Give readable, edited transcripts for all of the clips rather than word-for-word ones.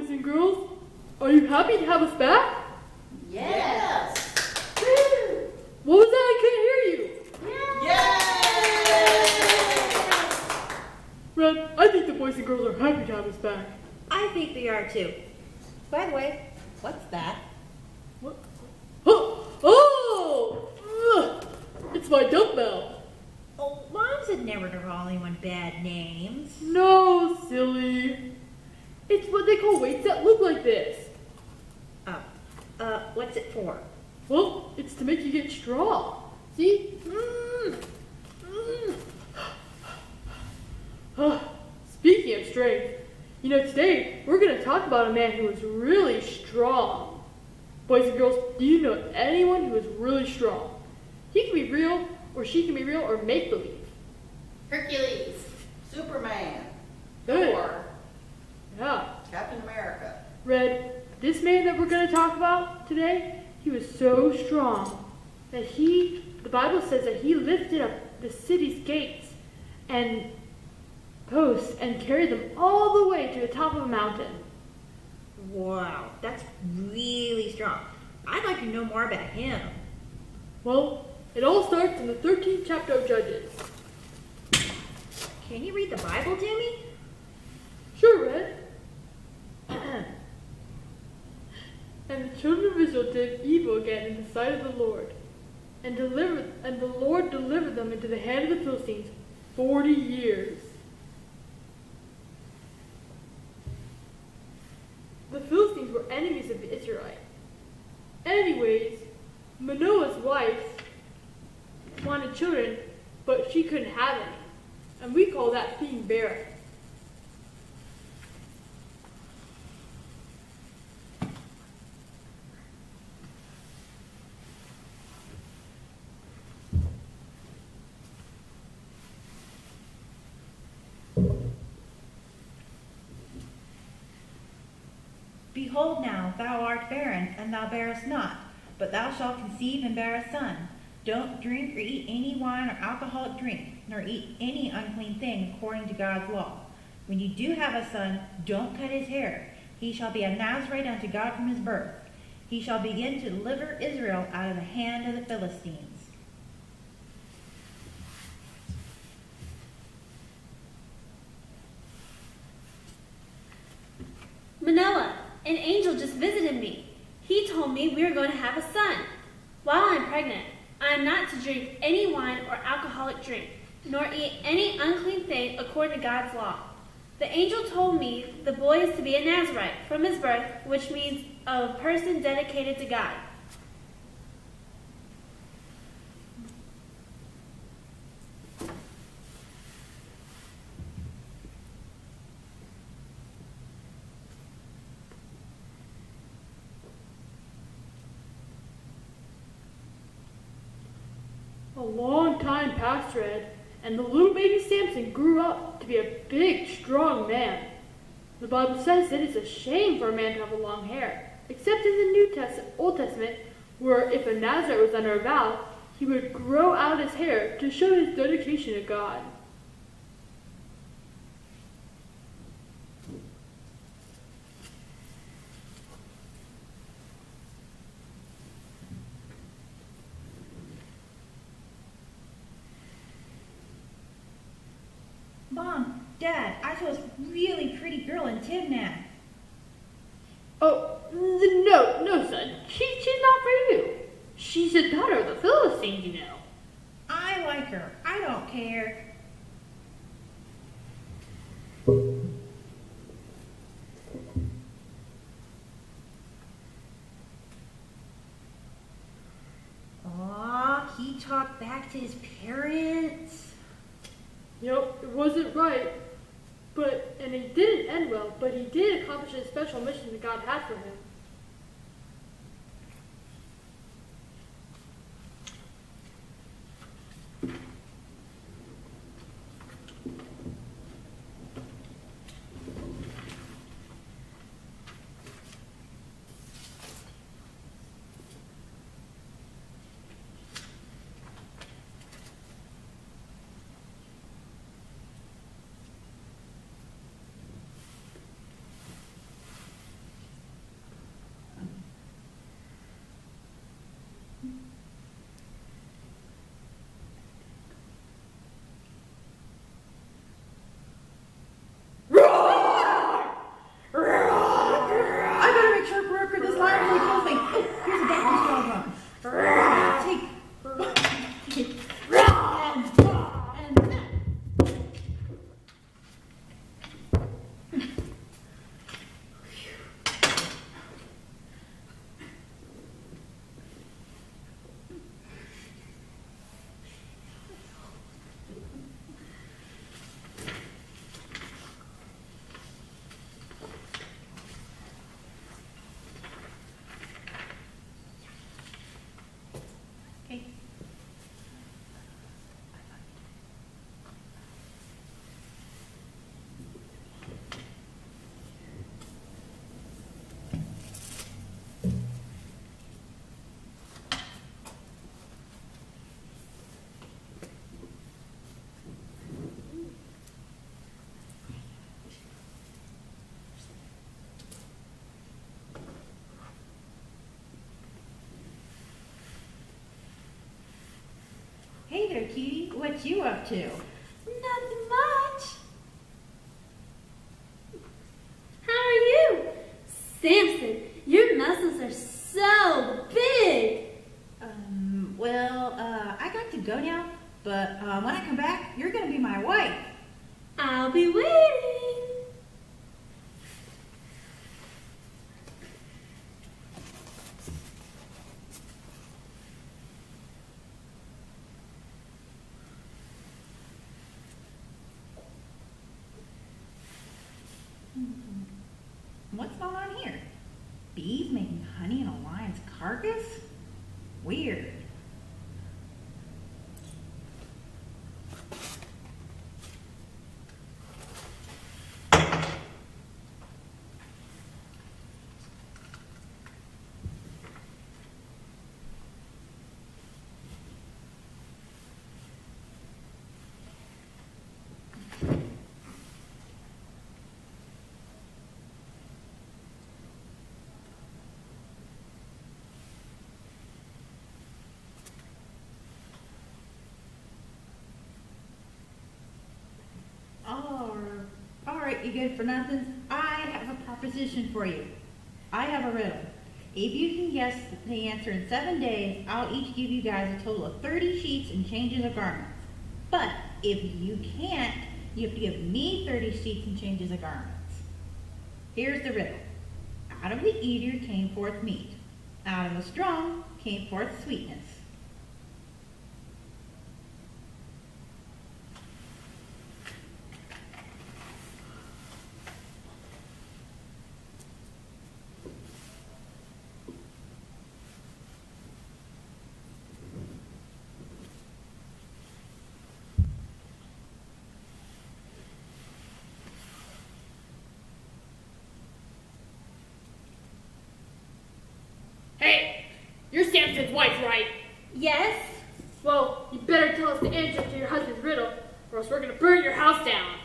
boys and girls. Are you happy to have us back? Yes. What was that? I couldn't hear you. Red, I think the boys and girls are happy to have us back. I think they are too. By the way, what's that? What? Oh! Ugh. It's my dumbbell. Oh, Mom said never to call anyone bad names. No, silly. It's what they call weights that look like this. Oh, what's it for? Well, it's to make you get strong. See? Speaking of strength, today we're going to talk about a man who was really strong. Boys and girls, do you know anyone who is really strong? He can be real, or she can be real, or make-believe. Hercules. Superman. Good. Thor. Yeah. Captain America. Red, this man that we're going to talk about today, he was so strong that the Bible says that he lifted up the city's gates and posts and carried them all the way to the top of a mountain. Wow, that's really strong. I'd like to know more about him. Well, it all starts in the 13th chapter of Judges. Can you read the Bible to me? Sure, Red. And the children of Israel did evil again in the sight of the Lord, and the Lord delivered them into the hand of the Philistines 40 years. The Philistines were enemies of the Israelites. Anyways, Manoah's wife wanted children, but she couldn't have any, and we call that being barren. Behold now, thou art barren, and thou bearest not, but thou shalt conceive and bear a son. Don't drink or eat any wine or alcoholic drink, nor eat any unclean thing according to God's law. When you do have a son, don't cut his hair. He shall be a Nazarite unto God from his birth. He shall begin to deliver Israel out of the hand of the Philistines. Manoah, an angel just visited me. He told me we are going to have a son. While I'm pregnant, I am not to drink any wine or alcoholic drink, nor eat any unclean thing according to God's law. The angel told me the boy is to be a Nazarite from his birth, which means a person dedicated to God. A long time passed, Red, and the little baby Samson grew up to be a big, strong man. The Bible says that it's a shame for a man to have long hair, except in the Old Testament, where if a Nazarite was under a vow, he would grow out his hair to show his dedication to God. Mom, Dad, I saw this really pretty girl in Timnah. Oh, no, son. She's not for you. She's a daughter of the Philistines, you know. I like her. I don't care. Aw, he talked back to his parents. Yep, it wasn't right. And it didn't end well, but he did accomplish a special mission that God had for him. Hey there, cutie. What you up to? Nothing much. How are you? Samson, your muscles are so big. Well, I got to go now, but when I come back, you're gonna be my wife. I'll be waiting. What's going on here? Bees making honey in a lion's carcass? Weird. All right, you good for nothing? I have a proposition for you. I have a riddle. If you can guess the answer in 7 days, I'll each give you guys a total of 30 sheets and changes of garments. But if you can't, you have to give me 30 sheets and changes of garments. Here's the riddle. Out of the eater came forth meat. Out of the strong came forth sweetness. Hey, you're Samson's wife, right? Yes? Well, you better tell us the answer to your husband's riddle, or else we're gonna burn your house down.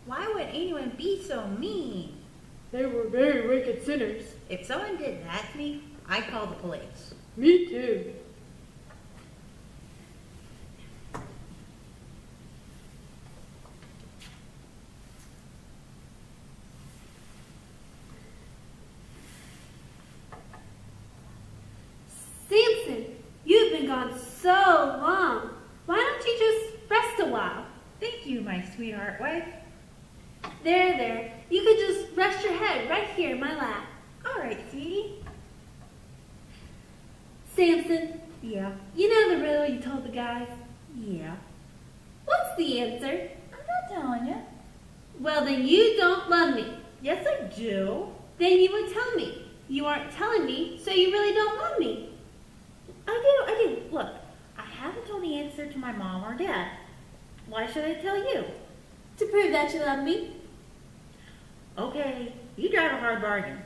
Why would anyone be so mean? They were very wicked sinners. If someone did that to me, I'd call the police. Me too. Samson, you've been gone so long. Why don't you just rest a while? Thank you, my sweetheart wife. There. You could just rest your head right here in my lap. All right, sweetie. Samson, Yeah. you know the riddle you told the guys? Yeah. What's the answer? I'm not telling you. Well, then you don't love me. Yes, I do. Then you would tell me. You aren't telling me, so you really don't love me. I do. Look, I haven't told the answer to my mom or dad. Why should I tell you? To prove that you love me. Okay, you drive a hard bargain.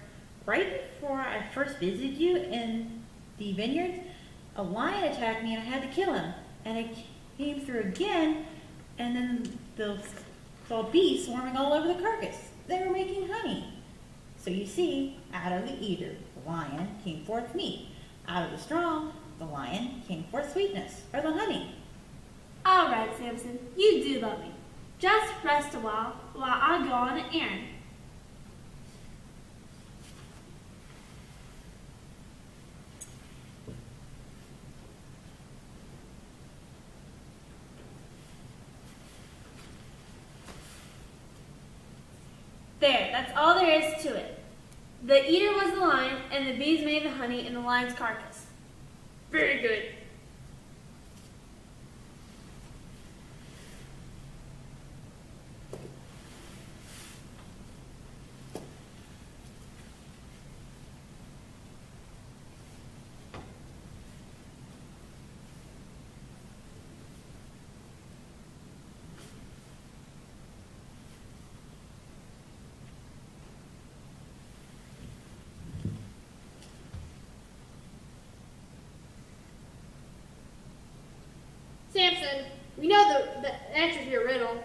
Right before I first visited you in the vineyards, a lion attacked me and I had to kill him. And I came through again, and then saw bees swarming all over the carcass. They were making honey. So you see, out of the eater, the lion, came forth meat. Out of the strong, the lion, came forth sweetness, or the honey. All right, Samson, you do love me. Just rest a while I go on an errand. There, that's all there is to it. The eater was the lion, and the bees made the honey in the lion's carcass. Very good. Samson, we know the answer to your riddle.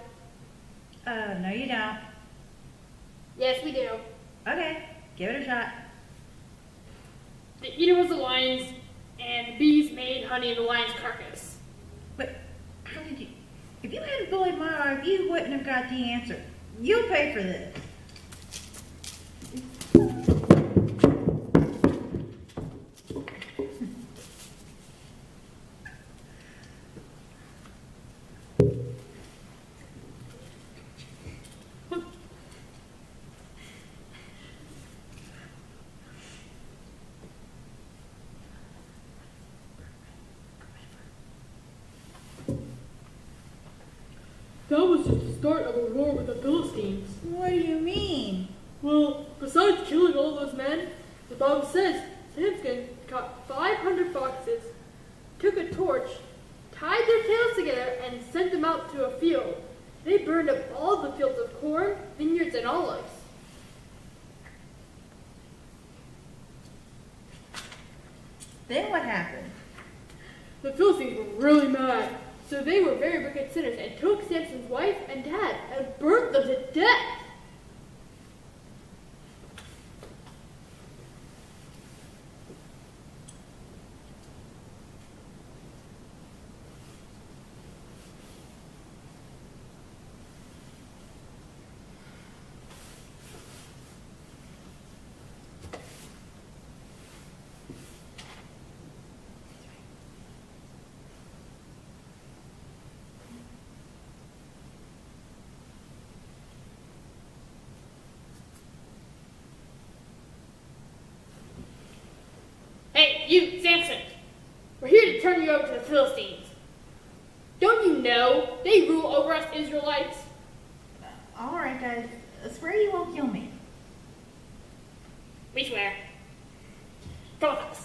No you don't. Yes, we do. Okay, give it a shot. The eater was the lions, and the bees made honey in the lion's carcass. But how did you... If you hadn't bullied my wife, you wouldn't have got the answer. You'll pay for this. That was just the start of a war with the Philistines. What do you mean? Well, besides killing all those men, the Bible says Samson caught 500 foxes, took a torch, tied their tails together, and sent them out to a field. They burned up all the fields of corn, vineyards, and olives. Then what happened? The Philistines were really mad, so they were very wicked sinners and took Samson's wife and dad and burnt them to death. Hey, you, Samson! We're here to turn you over to the Philistines. Don't you know they rule over us Israelites? All right, guys. Swear you won't kill me. We swear. Come with us.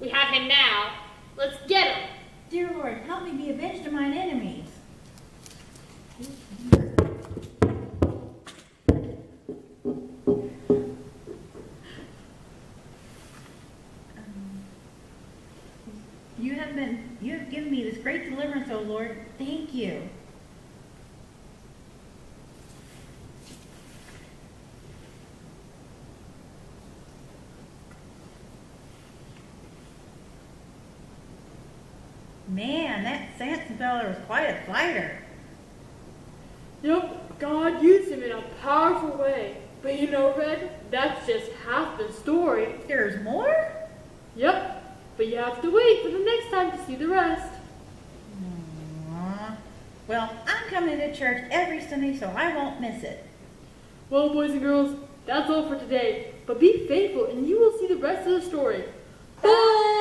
We have him now. Let's get him. Dear Lord, help me be avenged of mine enemies. You have given me this great deliverance, O Lord. Thank you. Man, that Samson fella was quite a fighter. Yep, God used him in a powerful way. But you know, Red, that's just half the story. There's more? Yep, but you have to wait for the next time to see the rest. Aww. Well, I'm coming to church every Sunday, so I won't miss it. Well, boys and girls, that's all for today. But be faithful and you will see the rest of the story. Bye!